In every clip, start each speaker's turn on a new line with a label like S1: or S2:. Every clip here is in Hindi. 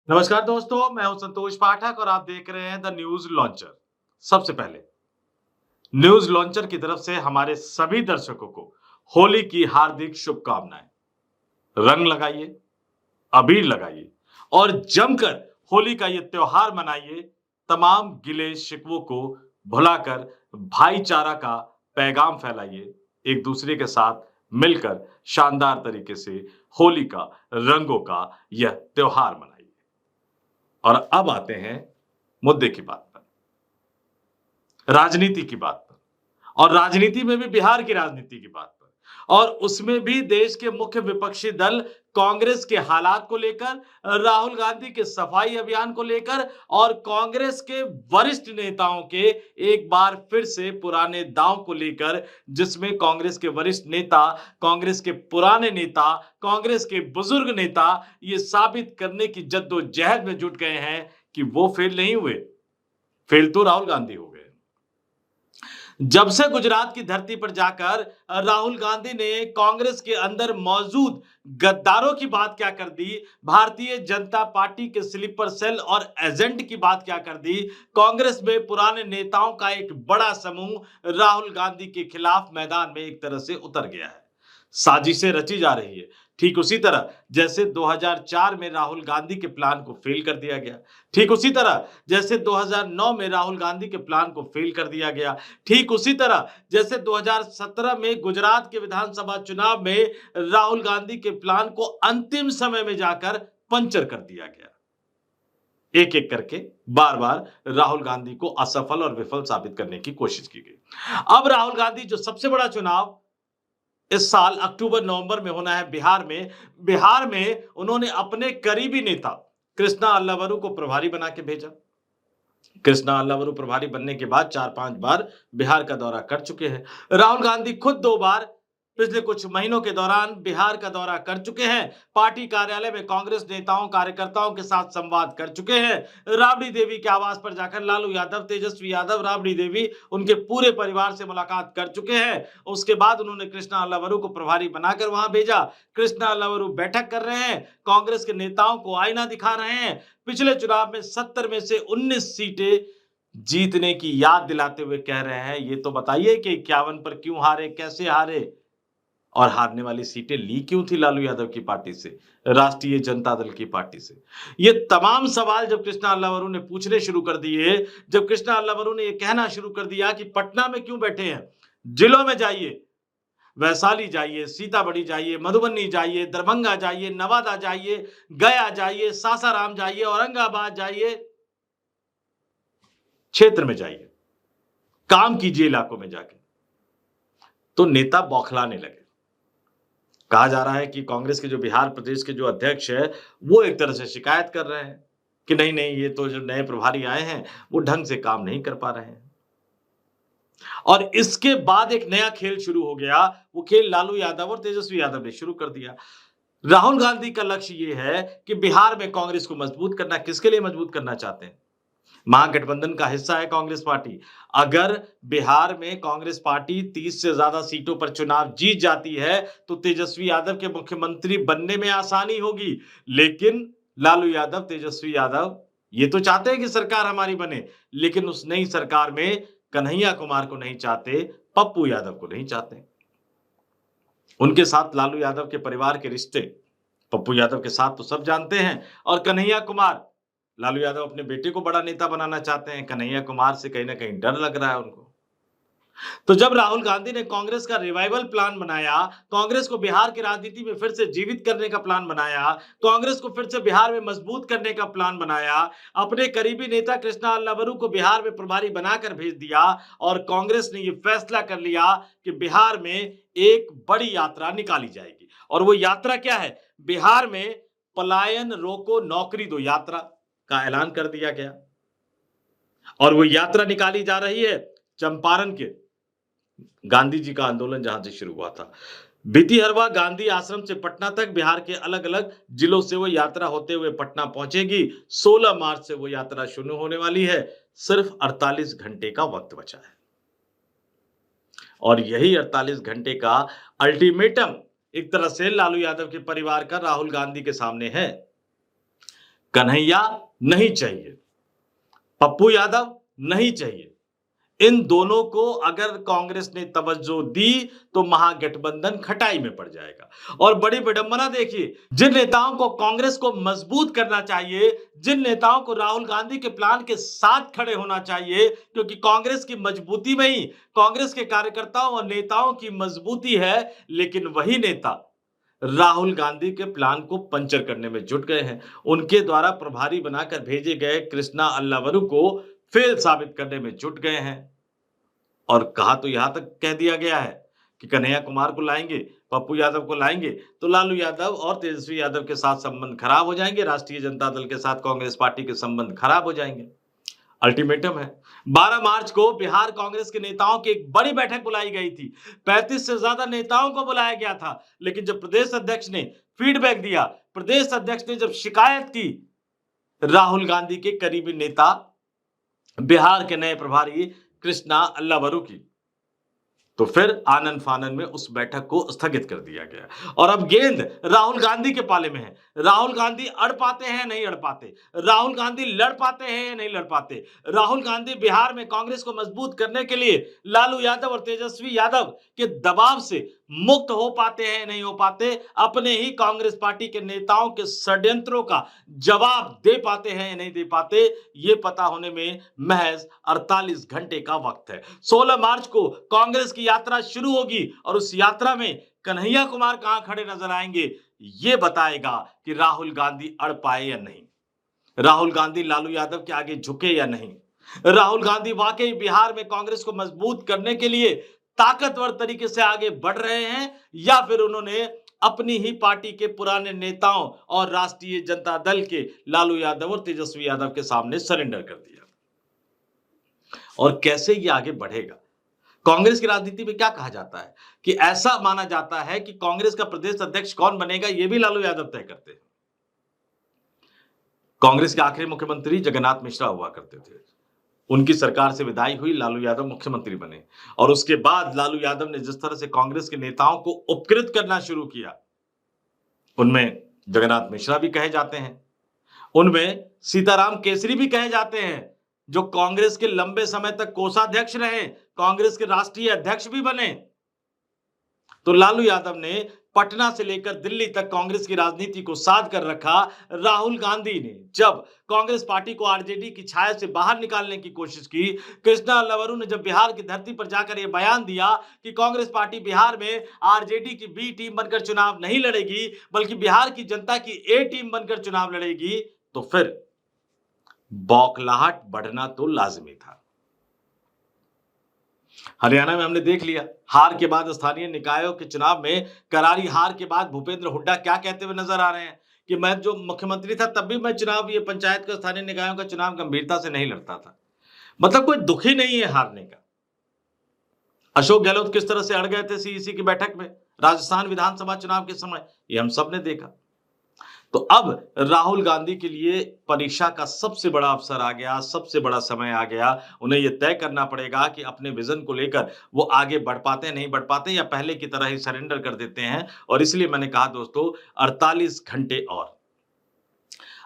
S1: नमस्कार दोस्तों, मैं हूं संतोष पाठक और आप देख रहे हैं द न्यूज लॉन्चर। सबसे पहले न्यूज लॉन्चर की तरफ से हमारे सभी दर्शकों को होली की हार्दिक शुभकामनाएं। रंग लगाइए, अबीर लगाइए और जमकर होली का ये त्योहार मनाइए। तमाम गिले शिकवों को भुलाकर भाईचारा का पैगाम फैलाइए। एक दूसरे के साथ मिलकर शानदार तरीके से होली का, रंगों का यह त्योहार मनाइए। और अब आते हैं मुद्दे की बात पर, राजनीति की बात पर, और राजनीति में भी बिहार की राजनीति की बात पर, और उसमें भी देश के मुख्य विपक्षी दल कांग्रेस के हालात को लेकर, राहुल गांधी के सफाई अभियान को लेकर और कांग्रेस के वरिष्ठ नेताओं के एक बार फिर से पुराने दांव को लेकर, जिसमें कांग्रेस के वरिष्ठ नेता, कांग्रेस के पुराने नेता, कांग्रेस के बुजुर्ग नेता ये साबित करने की जद्दोजहद में जुट गए हैं कि वो फेल नहीं हुए। फेल तो राहुल गांधी हो गए। जब से गुजरात की धरती पर जाकर राहुल गांधी ने कांग्रेस के अंदर मौजूद गद्दारों की बात क्या कर दी, भारतीय जनता पार्टी के स्लीपर सेल और एजेंट की बात क्या कर दी, कांग्रेस में पुराने नेताओं का एक बड़ा समूह राहुल गांधी के खिलाफ मैदान में एक तरह से उतर गया है। साजिशें रची जा रही है। ठीक उसी तरह जैसे 2004 में राहुल गांधी के प्लान को फेल कर दिया गया, ठीक उसी तरह जैसे 2009 में राहुल गांधी के प्लान को फेल कर दिया गया, ठीक उसी तरह जैसे 2017 में गुजरात के विधानसभा चुनाव में राहुल गांधी के प्लान को अंतिम समय में जाकर पंचर कर दिया गया। एक एक करके बार बार राहुल गांधी को असफल और विफल साबित करने की कोशिश की गई। अब राहुल गांधी जो सबसे बड़ा चुनाव इस साल अक्टूबर नवंबर में होना है बिहार में उन्होंने अपने करीबी नेता कृष्णा अल्लावरू को प्रभारी बना के भेजा। कृष्णा अल्लावरू प्रभारी बनने के बाद 4-5 बार बिहार का दौरा कर चुके हैं। राहुल गांधी खुद 2 बार पिछले कुछ महीनों के दौरान बिहार का दौरा कर चुके हैं। पार्टी कार्यालय में कांग्रेस नेताओं, कार्यकर्ताओं के साथ संवाद कर चुके हैं। राबड़ी देवी के आवास पर जाकर लालू यादव, तेजस्वी यादव, राबड़ी देवी, उनके पूरे परिवार से मुलाकात कर चुके हैं। उसके बाद उन्होंने कृष्णा अल्लावरू को प्रभारी बनाकर वहां भेजा। कृष्णा अल्लावरू बैठक कर रहे हैं, कांग्रेस के नेताओं को आईना दिखा रहे हैं। पिछले चुनाव में 70 में से 19 सीटें जीतने की याद दिलाते हुए कह रहे हैं, ये तो बताइए कि 51 पर क्यों हारे, कैसे हारे, और हारने वाली सीटें ली क्यों थी लालू यादव की पार्टी से, राष्ट्रीय जनता दल की पार्टी से। ये तमाम सवाल जब कृष्णा अल्लावरू ने पूछने शुरू कर दिए, जब कृष्णा अल्लावरू ने ये कहना शुरू कर दिया कि पटना में क्यों बैठे हैं, जिलों में जाइए, वैशाली जाइए, सीतामढ़ी जाइए, मधुबनी जाइए, दरभंगा जाइए, नवादा जाइए, गया जाइए, सासाराम जाइए, औरंगाबाद जाइए, क्षेत्र में जाइए, काम कीजिए इलाकों में जाके, तो नेता बौखलाने लगे। कहा जा रहा है कि कांग्रेस के जो बिहार प्रदेश के जो अध्यक्ष है, वो एक तरह से शिकायत कर रहे हैं कि नहीं नहीं, ये तो जो नए प्रभारी आए हैं वो ढंग से काम नहीं कर पा रहे हैं। और इसके बाद एक नया खेल शुरू हो गया। वो खेल लालू यादव और तेजस्वी यादव ने शुरू कर दिया। राहुल गांधी का लक्ष्य ये है कि बिहार में कांग्रेस को मजबूत करना। किसके लिए मजबूत करना चाहते हैं? महागठबंधन का हिस्सा है कांग्रेस पार्टी। अगर बिहार में कांग्रेस पार्टी 30 से ज्यादा सीटों पर चुनाव जीत जाती है तो तेजस्वी यादव के मुख्यमंत्री बनने में आसानी होगी। लेकिन लालू यादव, तेजस्वी यादव ये तो चाहते हैं कि सरकार हमारी बने, लेकिन उस नई सरकार में कन्हैया कुमार को नहीं चाहते, पप्पू यादव को नहीं चाहते। उनके साथ लालू यादव के परिवार के रिश्ते पप्पू यादव के साथ तो सब जानते हैं, और कन्हैया कुमार, लालू यादव अपने बेटे को बड़ा नेता बनाना चाहते हैं, कन्हैया कुमार से कहीं ना कहीं डर लग रहा है उनको। तो जब राहुल गांधी ने कांग्रेस का रिवाइवल प्लान बनाया, कांग्रेस को बिहार की राजनीति में फिर से जीवित करने का प्लान बनाया, कांग्रेस को फिर से बिहार में मजबूत करने का प्लान बनाया, अपने करीबी नेता कृष्णा अल्लावरू को बिहार में प्रभारी बनाकर भेज दिया, और कांग्रेस ने यह फैसला कर लिया कि बिहार में एक बड़ी यात्रा निकाली जाएगी। और वो यात्रा क्या है? बिहार में पलायन रोको, नौकरी दो यात्रा का ऐलान कर दिया गया। और वो यात्रा निकाली जा रही है चंपारण के गांधी जी का आंदोलन जहां से शुरू हुआ था, भितिहरवा गांधी आश्रम से पटना तक बिहार के अलग अलग जिलों से वो यात्रा होते हुए पटना पहुंचेगी। 16 मार्च से वो यात्रा शुरू होने वाली है। सिर्फ 48 घंटे का वक्त बचा है, और यही 48 घंटे का अल्टीमेटम एक तरह से लालू यादव के परिवार का राहुल गांधी के सामने है। कन्हैया नहीं चाहिए, पप्पू यादव नहीं चाहिए। इन दोनों को अगर कांग्रेस ने तवज्जो दी तो महागठबंधन खटाई में पड़ जाएगा। और बड़ी विडंबना देखिए, जिन नेताओं को कांग्रेस को मजबूत करना चाहिए, जिन नेताओं को राहुल गांधी के प्लान के साथ खड़े होना चाहिए, क्योंकि कांग्रेस की मजबूती में ही कांग्रेस के कार्यकर्ताओं और नेताओं की मजबूती है, लेकिन वही नेता राहुल गांधी के प्लान को पंचर करने में जुट गए हैं। उनके द्वारा प्रभारी बनाकर भेजे गए कृष्णा अल्लावरू को फेल साबित करने में जुट गए हैं। और कहा तो यहां तक कह दिया गया है कि कन्हैया कुमार को लाएंगे, पप्पू यादव को लाएंगे तो लालू यादव और तेजस्वी यादव के साथ संबंध खराब हो जाएंगे, राष्ट्रीय जनता दल के साथ कांग्रेस पार्टी के संबंध खराब हो जाएंगे। अल्टीमेटम है। 12 मार्च को बिहार कांग्रेस के नेताओं की एक बड़ी बैठक बुलाई गई थी। 35 से ज्यादा नेताओं को बुलाया गया था, लेकिन जब प्रदेश अध्यक्ष ने फीडबैक दिया, प्रदेश अध्यक्ष ने जब शिकायत की राहुल गांधी के करीबी नेता बिहार के नए प्रभारी कृष्णा अल्लावरू की, तो फिर आनन फानन में उस बैठक को स्थगित कर दिया गया। और अब गेंद राहुल गांधी के पाले में है। राहुल गांधी अड़ पाते हैं नहीं अड़ पाते, राहुल गांधी लड़ पाते हैं या नहीं लड़ पाते, राहुल गांधी बिहार में कांग्रेस को मजबूत करने के लिए लालू यादव और तेजस्वी यादव के दबाव से मुक्त हो पाते हैं नहीं हो पाते, अपने ही कांग्रेस पार्टी के नेताओं के षड्यंत्रों का जवाब दे पाते हैं या नहीं दे पाते, ये पता होने में महज 48 घंटे का वक्त है। 16 मार्च को कांग्रेस की यात्रा शुरू होगी और उस यात्रा में कन्हैया कुमार कहां खड़े नजर आएंगे, ये बताएगा कि राहुल गांधी अड़ पाए या नहीं, राहुल गांधी लालू यादव के आगे झुके या नहीं, राहुल गांधी वाकई बिहार में कांग्रेस को मजबूत करने के लिए ताकतवर तरीके से आगे बढ़ रहे हैं, या फिर उन्होंने अपनी ही पार्टी के पुराने नेताओं और राष्ट्रीय जनता दल के लालू यादव और तेजस्वी यादव के सामने सरेंडर कर दिया। और कैसे ये आगे बढ़ेगा? कांग्रेस की राजनीति में क्या कहा जाता है कि ऐसा माना जाता है कि कांग्रेस का प्रदेश अध्यक्ष कौन बनेगा ये भी लालू यादव तय करते हैं। कांग्रेस के आखिरी मुख्यमंत्री जगन्नाथ मिश्रा हुआ करते थे, उनकी सरकार से विदाई हुई, लालू यादव मुख्यमंत्री बने और उसके बाद लालू यादव ने जिस तरह से कांग्रेस के नेताओं को उपकृत करना शुरू किया, उनमें जगन्नाथ मिश्रा भी कहे जाते हैं, उनमें सीताराम केसरी भी कहे जाते हैं, जो कांग्रेस के लंबे समय तक कोषाध्यक्ष रहे, कांग्रेस के राष्ट्रीय अध्यक्ष भी बने। तो लालू यादव ने पटना से लेकर दिल्ली तक कांग्रेस की राजनीति को साध कर रखा। राहुल गांधी ने जब कांग्रेस पार्टी को आरजेडी की छाया से बाहर निकालने की कोशिश की, कृष्णा अल्लावरू ने जब बिहार की धरती पर जाकर यह बयान दिया कि कांग्रेस पार्टी बिहार में आरजेडी की बी टीम बनकर चुनाव नहीं लड़ेगी, बल्कि बिहार की जनता की ए टीम बनकर चुनाव लड़ेगी, तो फिर बौखलाहट बढ़ना तो लाजमी था। हरियाणा में हमने देख लिया, हार के बाद स्थानीय निकायों के चुनाव में करारी हार के बाद भूपेंद्र हुड्डा क्या कहते हुए नजर आ रहे हैं कि मैं जो मुख्यमंत्री था तब भी मैं चुनाव, ये पंचायत का, स्थानीय निकायों का चुनाव गंभीरता से नहीं लड़ता था। मतलब कोई दुखी नहीं है हारने का। अशोक गहलोत किस तरह से अड़ गए थे सीईसी की बैठक में राजस्थान विधानसभा चुनाव के समय, ये हम सब ने देखा। तो अब राहुल गांधी के लिए परीक्षा का सबसे बड़ा अवसर आ गया, सबसे बड़ा समय आ गया। उन्हें यह तय करना पड़ेगा कि अपने विजन को लेकर वो आगे बढ़ पाते हैं नहीं बढ़ पाते, या पहले की तरह ही सरेंडर कर देते हैं। और इसलिए मैंने कहा दोस्तों, 48 घंटे और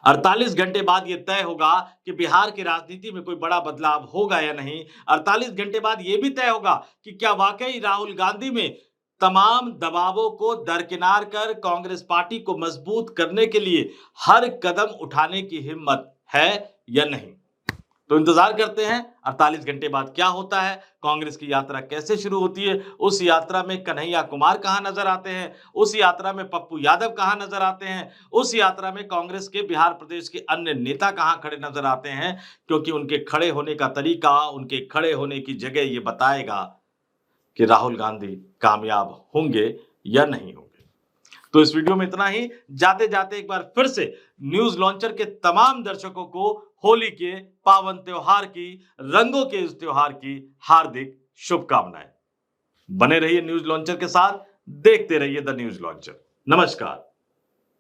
S1: 48 घंटे बाद यह तय होगा कि बिहार की राजनीति में कोई बड़ा बदलाव होगा या नहीं। 48 घंटे बाद यह भी तय होगा कि क्या वाकई राहुल गांधी में तमाम दबावों को दरकिनार कर कांग्रेस पार्टी को मजबूत करने के लिए हर कदम उठाने की हिम्मत है या नहीं। तो इंतजार करते हैं 48 घंटे बाद क्या होता है, कांग्रेस की यात्रा कैसे शुरू होती है, उस यात्रा में कन्हैया कुमार कहां नजर आते हैं, उस यात्रा में पप्पू यादव कहां नजर आते हैं, उस यात्रा में कांग्रेस के बिहार प्रदेश के अन्य नेता कहां खड़े नजर आते हैं। क्योंकि उनके खड़े होने का तरीका, उनके खड़े होने की जगह ये बताएगा कि राहुल गांधी कामयाब होंगे या नहीं होंगे। तो इस वीडियो में इतना ही। जाते जाते एक बार फिर से न्यूज लॉन्चर के तमाम दर्शकों को होली के पावन त्योहार की, रंगों के इस त्योहार की हार्दिक शुभकामनाएं। बने रहिए न्यूज लॉन्चर के साथ, देखते रहिए द न्यूज लॉन्चर। नमस्कार।